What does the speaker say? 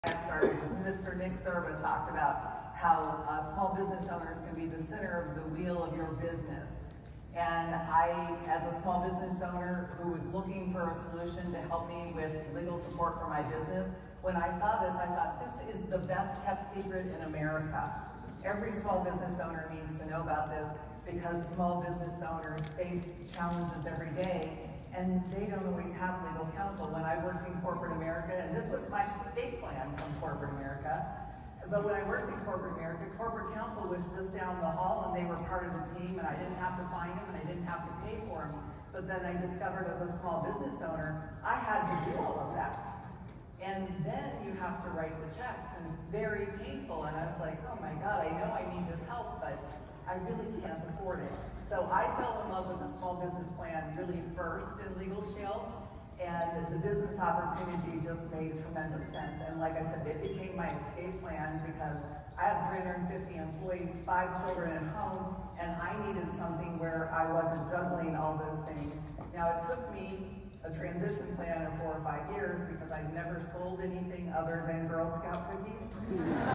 Got started was Mr. Nick Serba talked about how small business owners can be the center of the wheel of your business. And I, as a small business owner who was looking for a solution to help me with legal support for my business, when I saw this, I thought, this is the best kept secret in America. Every small business owner needs to know about this because small business owners face challenges every day and they don't always have legal counsel. When I worked in corporate America, and this was my escape plan from corporate America, but when I worked in corporate America, corporate counsel was just down the hall and they were part of the team and I didn't have to find them and I didn't have to pay for them. But then I discovered as a small business owner, I had to do all of that. And then you have to write the checks and it's very painful. And I was like, oh my God, I know I need this help, but I really can't afford it. So I fell in love with the small business plan really first in LegalShield, and the business opportunity just made tremendous sense. And like I said, it became my escape plan because I have 350 employees, 5 children at home, and I needed something where I wasn't juggling all those things. Now it took me a transition plan of 4 or 5 years because I'd never sold anything other than Girl Scout cookies.